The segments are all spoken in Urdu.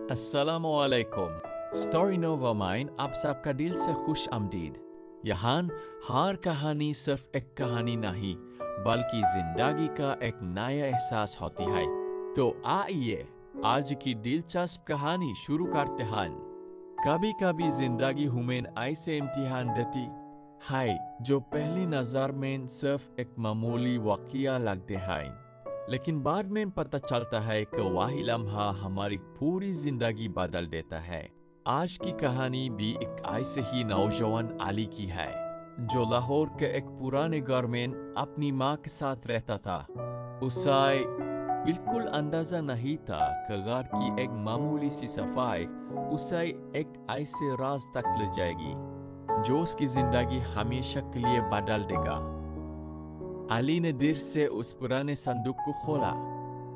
السلام علیکم۔ اسٹوری نووا مائن آپ سب کا دل سے خوش آمدید۔ یہاں ہر کہانی صرف ایک کہانی نہیں بلکہ زندگی کا ایک نیا احساس ہوتی ہے۔ تو آئیے آج کی دلچسپ کہانی شروع کرتے ہیں۔ کبھی کبھی زندگی ہمیں ایسے امتحان دیتی ہے جو پہلی نظر میں صرف ایک معمولی واقعہ لگتے ہیں، لیکن بعد میں پتہ چلتا ہے کہ وہی لمحہ ہماری پوری زندگی بدل دیتا ہے۔ آج کی کہانی بھی ایک ایسے ہی نوجوان علی کی ہے جو لاہور کے ایک پرانے گھر میں اپنی ماں کے ساتھ رہتا تھا۔ اسے بالکل اندازہ نہیں تھا کہ گھر کی ایک معمولی سی صفائی اسے ایک ایسے راز تک لے جائے گی جو اس کی زندگی ہمیشہ کے لیے بدل دے گا۔ علی نے دیر سے اس پرانے صندوق کو کھولا۔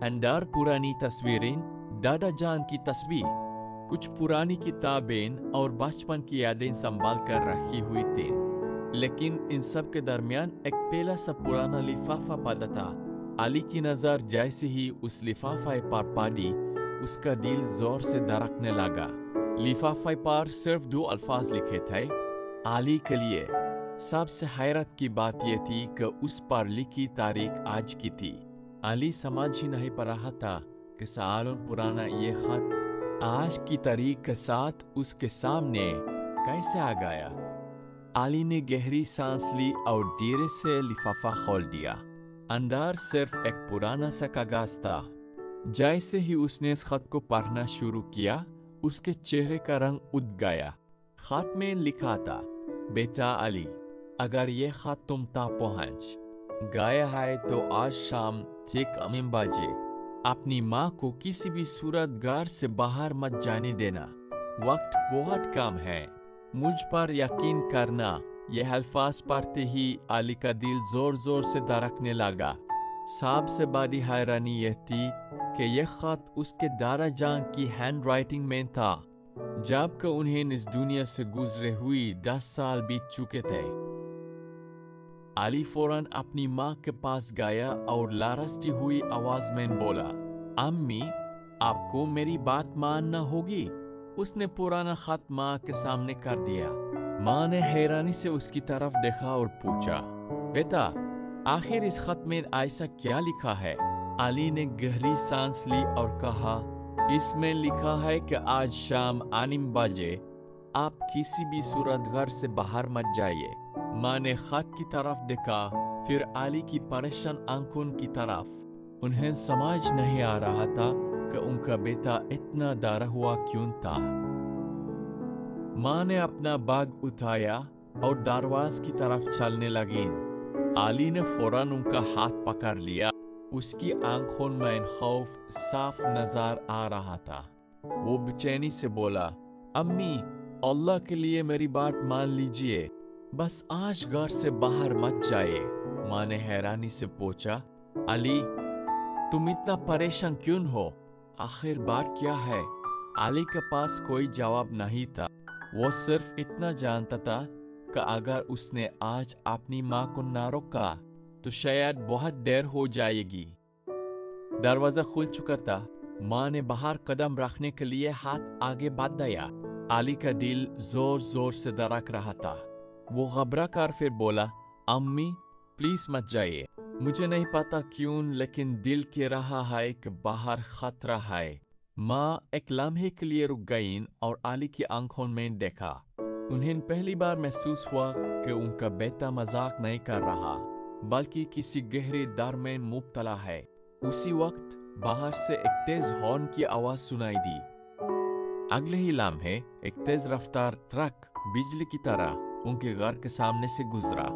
اندر پرانی تصویریں، دادا جان کی تصویر، کچھ پرانی کتابیں اور بچپن کی یادیں سنبھال کر رکھی ہوئی تھیں، لیکن ان سب کے درمیان ایک پہلا سا پرانا لفافہ پڑا تھا۔ علی کی نظر جیسے ہی اس لفافے پر پڑی، اس کا دل زور سے دھڑکنے لگا۔ لفافے پر صرف 2 الفاظ لکھے تھے، علی کے لیے۔ سب سے حیرت کی بات یہ تھی کہ اس پر لکھی تاریخ آج کی تھی۔ علی سمجھ ہی نہیں پا رہا تھا کہ سالوں پرانا یہ خط آج کی تاریخ کے ساتھ اس کے سامنے کیسے آ گیا۔ علی نے گہری سانس لی اور دھیرے سے لفافہ کھول دیا۔ اندر صرف ایک پرانا سا کاغذ تھا۔ جیسے ہی اس نے اس خط کو پڑھنا شروع کیا، اس کے چہرے کا رنگ اٹھ گیا۔ خط میں لکھا تھا، بیٹا علی، اگر یہ خط تم تک پہنچ گیا ہے تو آج شام ٹھیک 9 بجے اپنی ماں کو کسی بھی صورت گھر سے باہر مت جانے دینا۔ وقت بہت کم ہے، مجھ پر یقین کرنا۔ یہ الفاظ پڑھتے ہی علی کا دل زور زور سے دھڑکنے لگا۔ سب سے بڑی حیرانی یہ تھی کہ یہ خط اس کے دادا جان کی ہینڈ رائٹنگ میں تھا، جبکہ انہیں اس دنیا سے گزرے ہوئی 10 سال بیت چکے تھے۔ علی فوراً اپنی ماں کے پاس گیا اور لرزتی ہوئی آواز میں بولا، امی، آپ کو میری بات ماننا ہوگی۔ اس نے پرانا خط ماں کے سامنے کر دیا۔ ماں نے حیرانی سے اس کی طرف دیکھا اور پوچھا، بیٹا، آخر اس خط میں ایسا کیا لکھا ہے؟ علی نے گہری سانس لی اور کہا، اس میں لکھا ہے کہ آج شام 9 بجے آپ کسی بھی صورت گھر سے باہر مت جائیے۔ ماں نے خط کی طرف دیکھا، پھر علی کی پریشان آنکھوں کی طرف۔ انہیں سمجھ نہیں آ رہا تھا کہ ان کا بیٹا اتنا ڈرا ہوا کیوں تھا۔ ماں نے اپنا بیگ اٹھایا اور دروازے کی طرف چلنے لگی۔ علی نے فوراً ان کا ہاتھ پکڑ لیا۔ اس کی آنکھوں میں خوف صاف نظر آ رہا تھا۔ وہ بے چینی سے بولا، امی، اللہ کے لیے میری بات مان لیجئے، بس آج گھر سے باہر مت جائیے۔ ماں نے حیرانی سے پوچھا، علی، تم اتنا پریشان کیوں ہو؟ آخر بات کیا ہے؟ علی کے پاس کوئی جواب نہیں تھا۔ وہ صرف اتنا جانتا تھا کہ اگر اس نے آج اپنی ماں کو نہ روکا تو شاید بہت دیر ہو جائے گی۔ دروازہ کھل چکا تھا۔ ماں نے باہر قدم رکھنے کے لیے ہاتھ آگے بڑھایا۔ علی کا دل زور زور سے دھڑک رہا تھا۔ وہ گھبرا کر پھر بولا، امی، پلیز مت جائیے۔ مجھے نہیں پتا کیوں لیکن دل کہہ رہا ہے کہ باہر خطرہ ہے۔ ماں ایک لمحے کے لیے رک گئیں اور علی کی آنکھوں میں دیکھا۔ انہیں پہلی بار محسوس ہوا کہ ان کا بیٹا مذاق نہیں کر رہا بلکہ کسی گہرے ڈر میں مبتلا ہے۔ اسی وقت باہر سے ایک تیز ہارن کی آواز سنائی دی۔ اگلے ہی لمحے ایک تیز رفتار ٹرک بجلی کی طرح ان کے گھر کے سامنے سے گزرا۔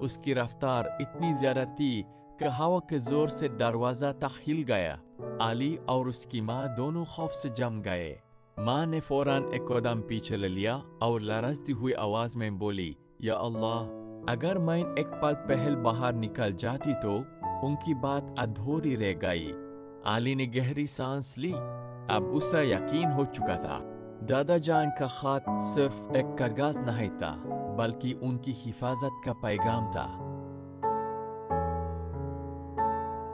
اس کی رفتار اتنی زیادہ تھی کہ ہوا کے زور سے دروازہ تک ہل گیا۔ علی اور اس کی ماں دونوں خوف سے جم گئے۔ ماں نے فوراً ایک قدم پیچھے لے لیا اور لرزتی ہوئی آواز میں بولی، یا اللہ، اگر میں ایک پل پہل باہر نکل جاتی تو ان کی بات ادھوری رہ گئی۔ علی نے گہری سانس لی۔ اب اسے یقین ہو چکا تھا، دادا جان کا خط صرف ایک کاغذ نہیں تھا بلکہ ان کی حفاظت کا پیغام تھا۔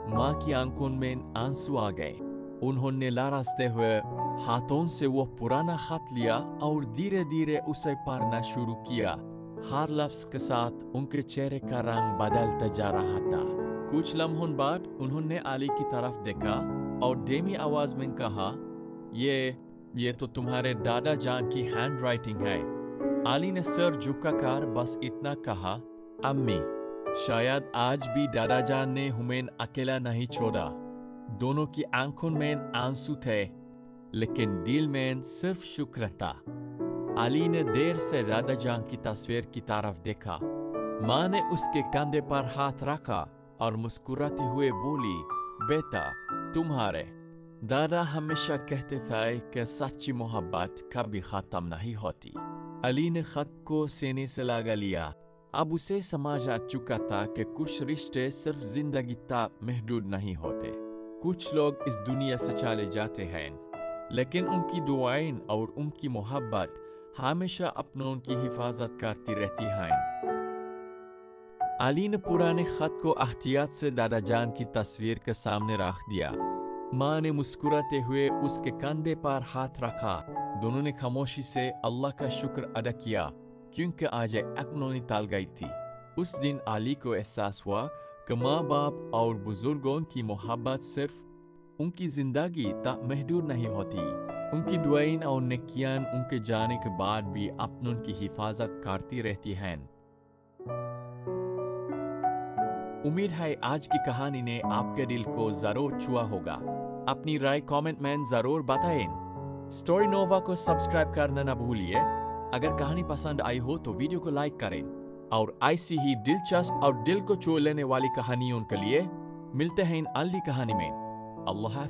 ماں کی آنکھوں میں آنسو آ گئے۔ انہوں نے لرزتے ہوئے ہاتھوں سے وہ پرانا خط لیا اور دھیرے دھیرے اسے پڑھنا شروع کیا۔ ہر لفظ کے ساتھ ان کے چہرے کا رنگ بدلتا جا رہا تھا۔ کچھ لمحوں بعد انہوں نے علی کی طرف دیکھا اور دھیمی آواز میں کہا، یہ تو تمہارے دادا جان کی ہینڈ رائٹنگ ہے۔ علی نے سر جھکا کر بس اتنا کہا، امی۔ شاید آج بھی دادا جان نے ہمیں اکیلا نہیں چھوڑا۔ دونوں کی آنکھوں میں آنسو تھے، لیکن دل میں صرف شکر تھا۔ علی نے دیر سے دادا جان کی تصویر کی طرف دیکھا۔ ماں نے اس کے کندھے پر ہاتھ رکھا اور مسکراتے ہوئے بولی، بیٹا تمہارے دادا ہمیشہ کہتے تھے کہ سچی محبت کبھی ختم نہیں ہوتی۔ علی نے خط کو سینے سے لگا لیا۔ اب اسے سمجھ آ چکا تھا کہ کچھ رشتے صرف زندگی تک محدود نہیں ہوتے۔ کچھ لوگ اس دنیا سے چلے جاتے ہیں، لیکن ان کی دعائیں اور ان کی محبت ہمیشہ اپنوں کی حفاظت کرتی رہتی ہیں۔ علی نے پرانے خط کو احتیاط سے دادا جان کی تصویر کے سامنے رکھ دیا۔ ماں نے مسکراتے ہوئے اس کے کندھے پر ہاتھ رکھا۔ دونوں نے خاموشی سے اللہ کا شکر ادا کیا، کیونکہ آج ایک نونی ٹل گئی تھی۔ اس دن علی کو احساس ہوا کہ ماں باپ اور بزرگوں کی محبت صرف ان کی زندگی تک محدود نہیں ہوتی۔ ان کی دعائیں اور نیکیاں ان کے جانے کے بعد بھی اپنوں کی حفاظت کرتی رہتی ہیں۔ امید ہے آج کی کہانی نے آپ کے دل کو ضرور چھوا ہوگا۔ اپنی رائے کامنٹ میں ضرور بتائیں۔ اسٹوری نووا کو سبسکرائب کرنا نہ بھولیے۔ اگر کہانی پسند آئی ہو تو ویڈیو کو لائک کریں، اور ایسی ہی دلچسپ اور دل کو چھو لینے والی کہانیوں کے لیے ملتے ہیں اگلی کہانی میں۔ اللہ حافظ۔